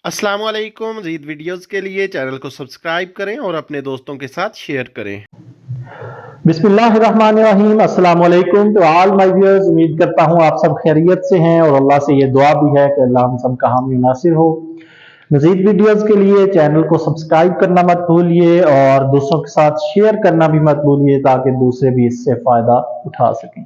अस्सलाम वालेकुम। मज़ीद वीडियोज़ के लिए चैनल को सब्सक्राइब करें और अपने दोस्तों के साथ शेयर करें। बिस्मिल्लाहिर्रहमानिर्रहीम। अस्सलाम वालेकुम टू ऑल माय व्यूअर्स। उम्मीद करता हूँ आप सब खैरियत से हैं और अल्लाह से ये दुआ भी है कि अल्लाह हम सब का हामी नासिर हो। मजीद वीडियोस के लिए चैनल को सब्सक्राइब करना मत भूलिए और दूसरों के साथ शेयर करना भी मत भूलिए ताकि दूसरे भी इससे फायदा उठा सकें।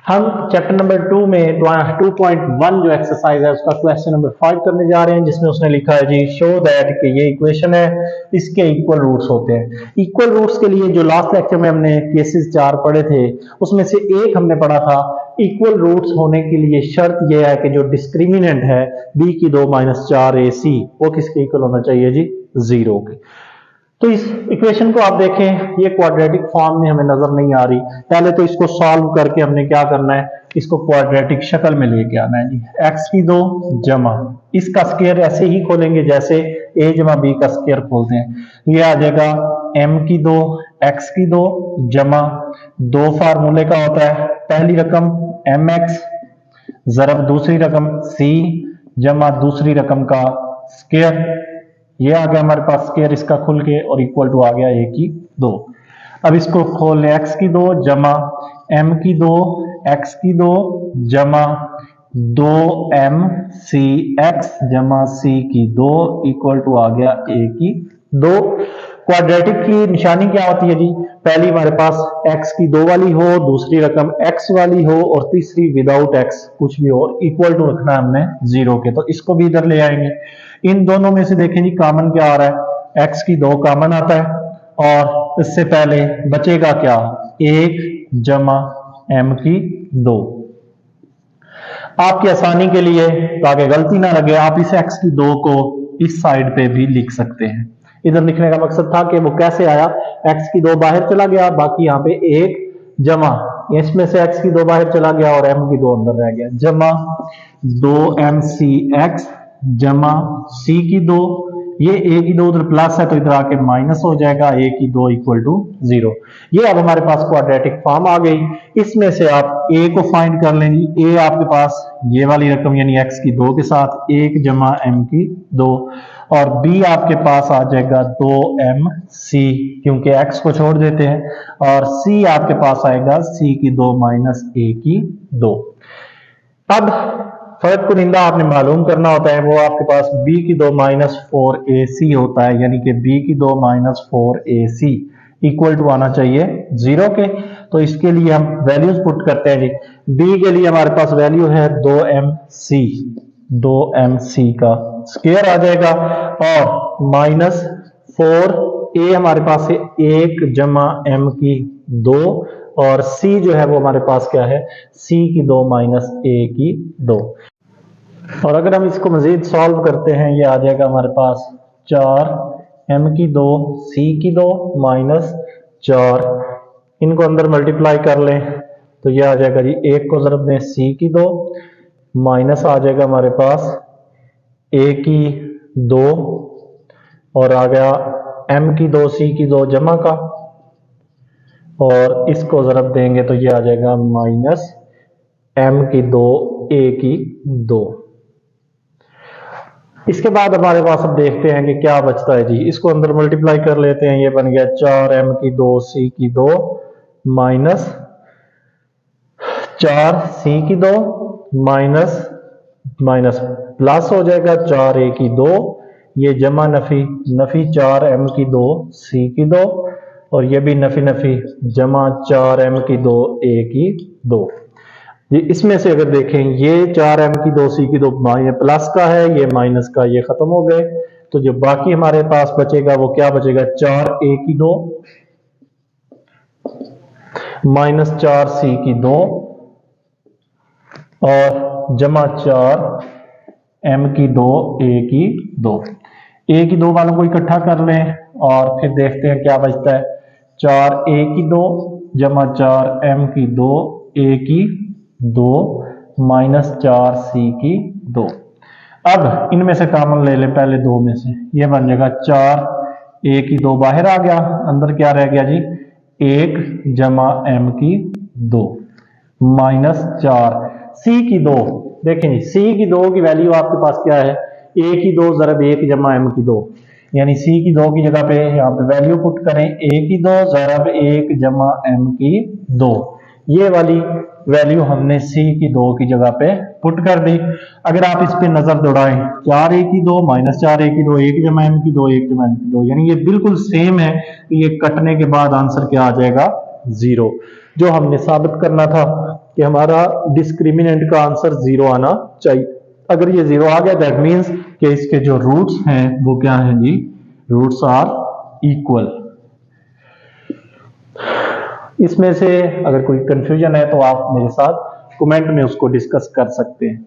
हम चैप्टर नंबर 2 में 2.1 जो एक्सरसाइज है उसका क्वेश्चन नंबर 5 करने जा रहे हैं, जिसमें उसने लिखा है जी शो दैट कि ये इक्वेशन है, इसके इक्वल रूट्स होते हैं। इक्वल रूट्स के लिए जो लास्ट लेक्चर में हमने केसेस 4 पढ़े थे उसमें से एक हमने पढ़ा था इक्वल रूट्स होने के लिए शर्त यह है कि जो डिस्क्रिमिनेंट है b की 2 माइनस 4ac वो किसके इक्वल होना चाहिए जी, 0 के। तो इस इक्वेशन को आप देखें, ये क्वाड्रेटिक फॉर्म में हमें नजर नहीं आ रही। पहले तो इसको सॉल्व करके हमने क्या करना है, इसको क्वाड्रेटिक शक्ल में लेके आना है जी। x की 2 जमा इसका स्क्वायर ऐसे ही खोलेंगे जैसे a जमा b का स्क्वायर खोलते हैं। ये आ जाएगा m की 2 x की 2 जमा 2 फार्मूले का होता है, पहली रकम mx जरब दूसरी रकम c जमा दूसरी रकम का स्क्वायर। ये आ गया हमारे पास स्क्वायर इसका खुल के और इक्वल टू आ गया a की 2। अब इसको खोल लें, x की 2 जमा m की 2 x की 2 जमा 2mcx जमा c की 2 इक्वल टू आ गया a की 2। क्वाड्रेटिक की निशानी क्या होती है जी, पहली हमारे पास x की 2 वाली हो, दूसरी रकम x वाली हो और तीसरी विदाउट x कुछ भी हो, इक्वल टू रखना है हमने 0 के। तो इसको भी इधर ले आएंगे। इन दोनों में से देखें जी कॉमन क्या आ रहा है, x की 2 कॉमन आता है और इससे पहले बचेगा क्या, 1 जमा m की 2। आपकी आसानी के लिए ताकि गलती ना लगे आप इस x की 2 को इस साइड पे भी लिख सकते हैं। इधर लिखने का मकसद था कि वो कैसे आया, x की 2 बाहर चला गया, बाकी यहाँ पे 1 जमा इसमें से x की 2 बाहर चला गया और m की 2 अंदर रह गया, जमा 2mcx जमा c की 2। ये a की 2 उधर प्लस है तो इधर आके माइनस हो जाएगा, a की 2 इक्वल टू 0। ये अब हमारे पास क्वाड्रेटिक फॉर्म आ गई। इसमें से आप a को फाइंड कर लेंगे। a आपके पास ये वाली रकम यानी x की 2 के साथ 1 जमा m की 2 और b आपके पास आ जाएगा 2mc क्योंकि x को छोड़ देते हैं और c आपके पास आएगा c की 2 माइनस a की 2। अब फर्क कुनिंदा आपने मालूम करना होता है, वो आपके पास b की 2 माइनस 4ac होता है, यानी कि b की 2 माइनस 4ac इक्वल टू आना चाहिए 0 के। तो इसके लिए हम वैल्यूज पुट करते हैं जी। b के लिए हमारे पास वैल्यू है 2mc का स्क्वायर आ जाएगा और माइनस 4a हमारे पास है 1 जमा m की 2 और c जो है वो हमारे पास क्या है, c की 2 माइनस a की 2। और अगर हम इसको मजीद सॉल्व करते हैं ये आ जाएगा हमारे पास 4m की 2 c की 2 माइनस 4, इनको अंदर मल्टीप्लाई कर लें तो ये आ जाएगा जी 1 को ज़रब दें c की 2 माइनस आ जाएगा हमारे पास a की 2 और आ गया m की 2 c की 2 जमा का और इसको ज़रब देंगे तो ये आ जाएगा माइनस m की 2 a की 2। इसके बाद हमारे पास अब देखते हैं कि क्या बचता है जी, इसको अंदर मल्टीप्लाई कर लेते हैं। ये बन गया 4m की 2 c की 2 माइनस 4c की 2 माइनस माइनस प्लस हो जाएगा 4a की 2, ये जमा नफी नफी 4m की 2 c की 2 और ये भी नफी नफी जमा 4m की 2 a की 2। ये इसमें से अगर देखें ये 4m की 2 c की 2 प्लस का है, ये माइनस का, ये खत्म हो गए। तो जो बाकी हमारे पास बचेगा वो क्या बचेगा, 4a की 2 माइनस 4c की 2 और जमा 4m की 2 a की 2। a की 2 वालों को इकट्ठा कर लें और फिर देखते हैं क्या बचता है, 4a की 2 जमा 4m की 2 a की 2 माइनस 4c की 2। अब इनमें से कॉमन ले लें पहले 2 में से, ये बन जाएगा 4a की 2 बाहर आ गया, अंदर क्या रह गया जी 1 जमा m की 2 माइनस 4 c की 2। देखें जी c की 2 की वैल्यू आपके पास क्या है, ए की 2 ज़रब 1 जमा m की 2, यानी c की 2 की जगह पे यहाँ पे वैल्यू पुट करें a की 2 ज़रब 1 जमा m की 2, ये वाली वैल्यू हमने c की 2 की जगह पे पुट कर दी। अगर आप इस पे नजर दौड़ाएं 4a की 2 माइनस 4a की 2 1 जमा m की 2 1 जमा m की 2, यानी ये बिल्कुल सेम है कि ये कटने के बाद आंसर क्या आ जाएगा 0। जो हमने साबित करना था कि हमारा डिस्क्रिमिनेंट का आंसर 0 आना चाहिए। अगर ये 0 आ गया दैट मीन्स कि इसके जो रूट्स हैं वो क्या हैं जी, रूट्स आर इक्वल। इसमें से अगर कोई कंफ्यूजन है तो आप मेरे साथ कमेंट में उसको डिस्कस कर सकते हैं।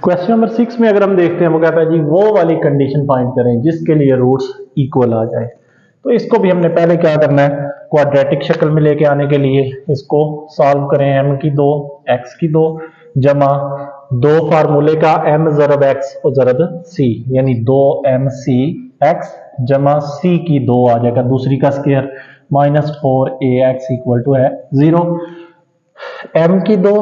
क्वेश्चन नंबर 6 में अगर हम देखते हैं वो कहता है जी वो वाली कंडीशन फाइंड करें जिसके लिए रूट्स इक्वल आ जाए। तो इसको भी हमने पहले क्या करना है, क्वाड्रेटिक शक्ल में लेके आने के लिए इसको सॉल्व करें। m की 2 x की 2 जमा 2 फार्मूले का m ज़रब x और ज़रब c, यानी 2mc x जमा c की 2 आ जाएगा दूसरी का square minus 4ax equal to है 0। m की 2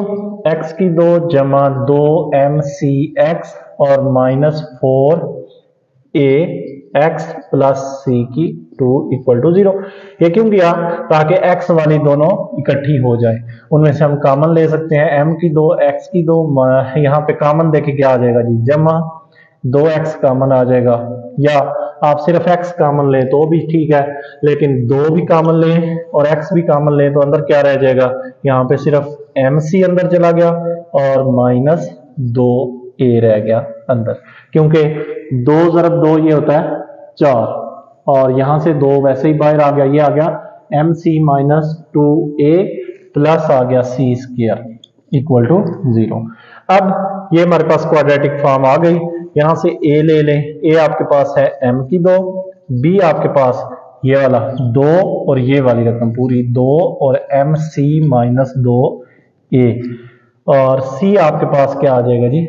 x की 2 जमा 2mc x और माइनस 4ax प्लस c की 2 इक्वल टू 0। ये क्यों किया, ताकि x वाली दोनों इकट्ठी हो जाए। उनमें से हम कॉमन ले सकते हैं, m की 2 x की 2, यहाँ पे कॉमन देखे क्या आ जाएगा जी, जमा 2x कॉमन आ जाएगा, या आप सिर्फ x कॉमन ले तो भी ठीक है, लेकिन 2 भी कॉमन ले और x भी कॉमन ले तो अंदर क्या रह जाएगा, यहाँ पे सिर्फ mc अंदर चला गया और माइनस 2a रह गया अंदर, क्योंकि 2 ज़रब 2 ये होता है 4 और यहां से 2 वैसे ही बाहर आ गया, ये आ गया mc माइनस 2a प्लस आ गया c स्क्वायर इक्वल टू 0। अब ये हमारे पास क्वाड्रेटिक फॉर्म आ गई। यहां से a ले लें, a आपके पास है m की 2, b आपके पास ये वाला 2 और ये वाली रकम पूरी 2 और mc माइनस 2a, और c आपके पास क्या आ जाएगा जी,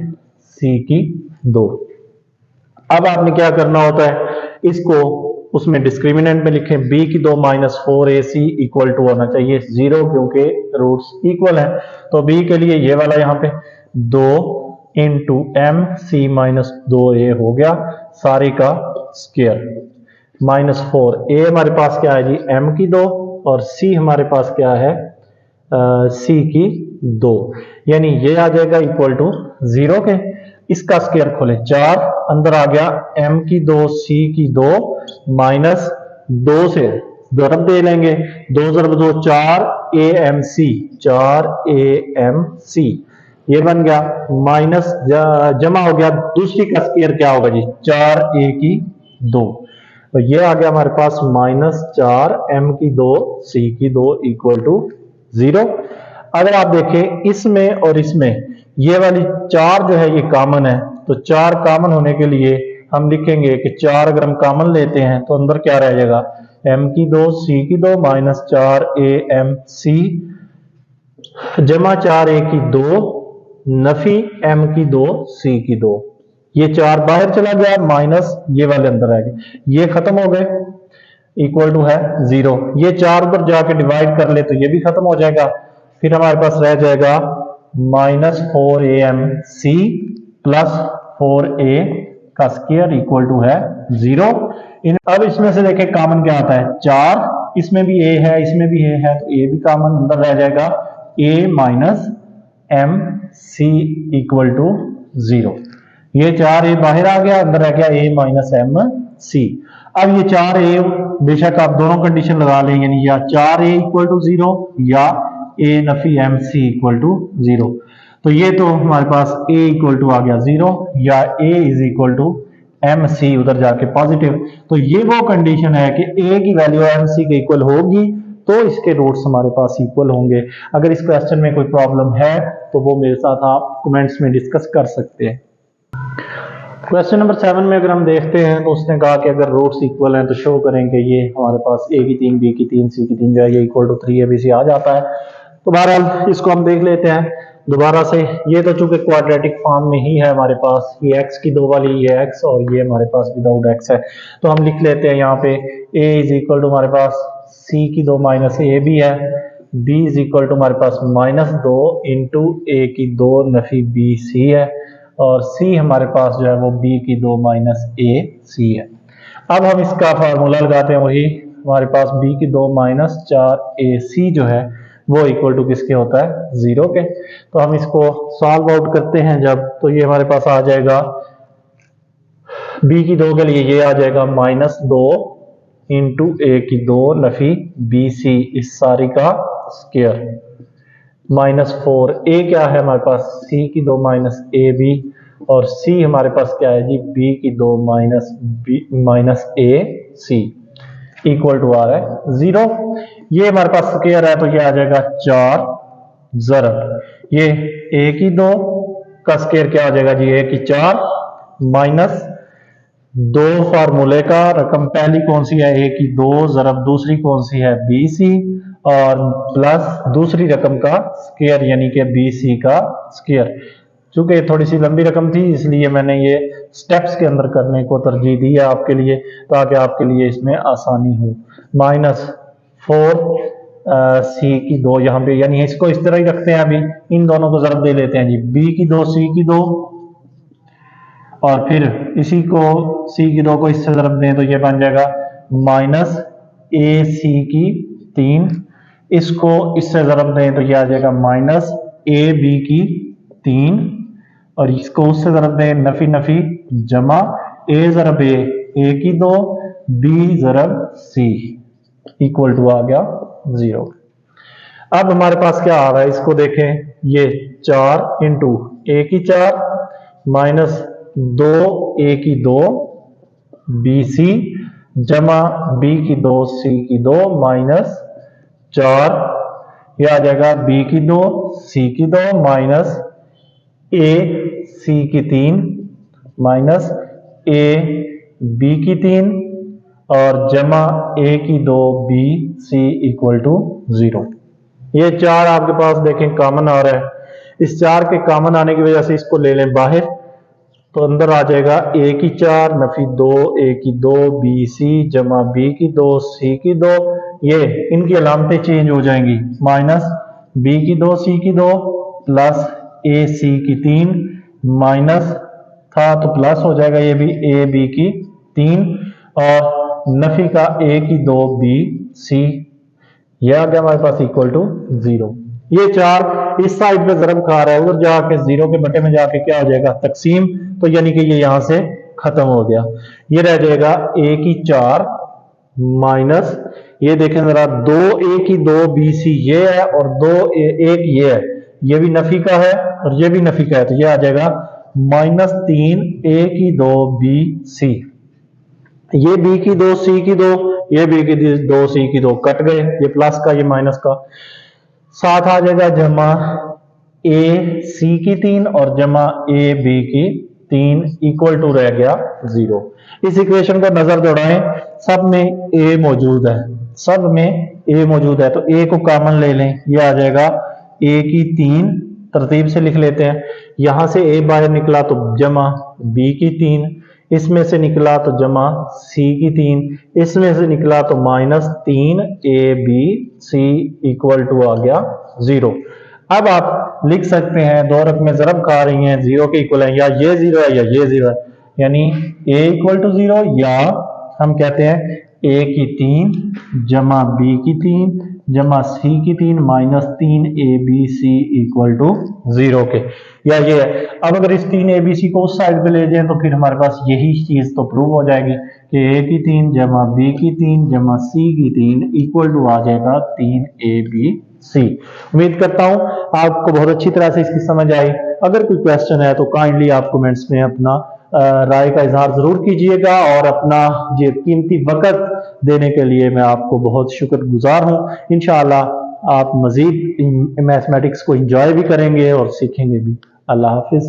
c की 2। अब आपने क्या करना होता है, इसको उसमें डिस्क्रिमिनेंट में लिखें, b की 2 माइनस 4ac इक्वल टू होना चाहिए 0, क्योंकि रूट्स इक्वल है। तो b के लिए ये वाला यहाँ पे 2 into M C minus 2a हो गया सारे का स्क्वायर माइनस 4a हमारे पास क्या है जी, m की 2 और c हमारे पास क्या है, c की 2, यानी ये आ जाएगा इक्वल टू 0 के। इसका स्क्वायर खोले 4 अंदर आ गया m की 2 c की 2 माइनस 2 से ज़रब दे लेंगे, 2 ज़रब 2 4 4amc ये बन गया, माइनस जमा हो गया दूसरी का स्क्वायर क्या होगा जी, 4a की 2, तो ये आ गया हमारे पास माइनस 4m की 2 c की 2 इक्वल टू 0। अगर आप देखें इसमें और इसमें ये वाली 4 जो है ये कॉमन है, तो 4 कॉमन होने के लिए हम लिखेंगे कि 4 अगर हम कॉमन लेते हैं तो अंदर क्या रह जाएगा, m की 2 c की 2 माइनस 4amc जमा 4a की 2 नफी m की 2 c की 2, ये 4 बाहर चला गया माइनस ये वाले अंदर आ गए, ये खत्म हो गए इक्वल टू है 0। ये 4 उधर जाके डिवाइड कर ले तो ये भी खत्म हो जाएगा, फिर हमारे पास रह जाएगा माइनस 4amc प्लस 4a का स्क्वायर इक्वल टू है 0। अब इसमें से देखें कॉमन क्या आता है, 4, इसमें भी a है इसमें भी a है तो a भी कॉमन अंदर रह जाएगा, a minus mc equal to 0। ये 4a बाहर आ गया, अंदर रह गया a माइनस mc। अब ये 4a बेशक आप दोनों कंडीशन लगा लें, यानी या 4a इक्वल टू 0 या a नफी mc इक्वल टू 0, तो ये तो हमारे पास a इक्वल टू आ गया 0 या a is equal to mc उधर जाके पॉजिटिव, तो ये वो कंडीशन है कि a की वैल्यू mc के इक्वल होगी तो इसके रूट्स हमारे पास इक्वल होंगे। अगर इस क्वेश्चन में कोई प्रॉब्लम है तो वो मेरे साथ आप कमेंट्स में डिस्कस कर सकते हैं। क्वेश्चन नंबर 7 में अगर हम देखते हैं तो उसने कहा कि अगर रूट्स इक्वल हैं तो शो करेंगे ये हमारे पास a की 3 b की 3 c की 3 जो है ये इक्वल टू 3abc आ जाता है। तो बहरहाल इसको हम देख लेते हैं दोबारा से, ये तो चूंकि क्वाड्रेटिक फॉर्म में ही है हमारे पास, ये x की 2 वाली ये x और ये हमारे पास विदाउट x है, तो हम लिख लेते हैं यहाँ पे a इज इक्वल टू हमारे पास c की 2 माइनस a भी है, b इज इक्वल टू हमारे पास माइनस 2 इंटू a की 2 नफी b c है, और सी हमारे पास जो है वो बी की 2 माइनस ए सी है। अब हम इसका फार्मूला लगाते हैं, वही हमारे पास बी की 2 माइनस 4 ए सी जो है वो इक्वल टू किसके होता है, 0 के। तो हम इसको सॉल्व आउट करते हैं जब, तो ये हमारे पास आ जाएगा बी की 2 के लिए ये आ जाएगा -2 इंटू ए की 2 नफी बी सी इस सारी का स्क्वायर -4 ए क्या है हमारे पास, सी की 2 माइनस ए बी, और सी हमारे पास क्या है जी, बी की 2 minus A C equal to आ रहा है 0। ये हमारे पास स्क्वायर है तो ये आ जाएगा 4 ज़रब ये ए की 2 का स्क्वायर क्या आ जाएगा जी, ए की 4 माइनस 2 फार्मूले का रकम पहली कौन सी है, ए की 2 ज़रब दूसरी कौन सी है, बी सी, और प्लस दूसरी रकम का स्क्वायर यानी कि बी सी का स्क्वायर। चूंकि थोड़ी सी लंबी रकम थी इसलिए मैंने ये स्टेप्स के अंदर करने को तरजीह दी है आपके लिए, ताकि आपके लिए इसमें आसानी हो। -4 सी की 2 यहाँ पे, यानी इसको इस तरह ही रखते हैं, अभी इन दोनों को ज़रब दे लेते हैं जी, बी की 2 सी की 2, और फिर इसी को सी की 2 को इससे ज़रब दें तो ये बन जाएगा माइनस ए सी की 3, इसको इससे ज़रब दें तो ये आ जाएगा माइनस ए बी की 3, और इसको उससे ज़रब दें नफी नफी जमा ए ज़रब ए की 2 बी ज़रब सी इक्वल टू आ गया 0। अब हमारे पास क्या आ रहा है इसको देखें, ये 4 इंटू ए की 4 माइनस 2 ए की 2 बी सी जमा बी की 2 सी की 2 माइनस 4, यह आ जाएगा बी की 2 सी की 2 माइनस ए सी की 3 माइनस ए बी की 3 और जमा ए की 2 बी सी इक्वल टू 0। ये 4 आपके पास देखें कॉमन आ रहा है, इस 4 के कॉमन आने की वजह से इसको ले लें बाहर, तो अंदर आ जाएगा ए की 4 नफी 2 ए की 2 बी सी जमा बी की 2 सी की 2, ये इनकी अलामतें चेंज हो जाएंगी, माइनस बी की 2 सी की 2 प्लस ए सी की 3 माइनस था तो प्लस हो जाएगा ये भी ए बी की 3 और नफी का ए की 2 बी सी, यह आ गया हमारे पास इक्वल टू 0। ये 4 इस साइड पे ज़रब खा रहा है, उधर जाके 0 के बटे में जाके क्या हो जाएगा, तकसीम, तो यानी कि ये यहां से खत्म हो गया। ये रह जाएगा ए की 4 माइनस, ये देखें जरा 2 ए की 2 बी सी ये है और 2 एक ये है, ये भी नफी का है और ये भी नफी का है, तो ये आ जाएगा -3 ए की 2 बी सी, ये बी की 2 सी की 2 ये बी की 2 सी की 2 कट गए, ये प्लस का ये माइनस का, साथ आ जाएगा जमा ए सी की 3 और जमा ए बी की 3 इक्वल टू रह गया 0। इस इक्वेशन को नजर दौड़ाएं, सब में ए मौजूद है, सब में ए मौजूद है, तो ए को कॉमन ले लें, ये आ जाएगा ए की 3, तरतीब से लिख लेते हैं, यहां से ए बाहर निकला तो जमा बी की 3, इसमें से निकला तो जमा सी की 3, इसमें से निकला तो -3 A B C equal to आ गया 0। अब आप लिख सकते हैं दो रकमें ज़रब खा रही हैं 0 के इक्वल है, या ये 0 है या ये 0 है, यानी a इक्वल टू 0, या हम कहते हैं a की 3 जमा b की 3 जमा c की 3 -3 A B C equal to 0 के, या ये है। अब अगर इस 3 ए बी सी को उस साइड पे ले जाएं तो फिर हमारे पास यही चीज तो प्रूव हो जाएगी कि a की 3 जमा b की 3 जमा c की 3 इक्वल टू आ जाएगा 3 ए बी सी। उम्मीद करता हूं आपको बहुत अच्छी तरह से इसकी समझ आई। अगर कोई क्वेश्चन है तो काइंडली आप कमेंट्स में अपना राय का इजहार जरूर कीजिएगा, और अपना ये कीमती वक्त देने के लिए मैं आपको बहुत शुक्रगुजार हूं। इंशाअल्लाह आप मजीद मैथमेटिक्स को एंजॉय भी करेंगे और सीखेंगे भी। अल्लाह हाफिज।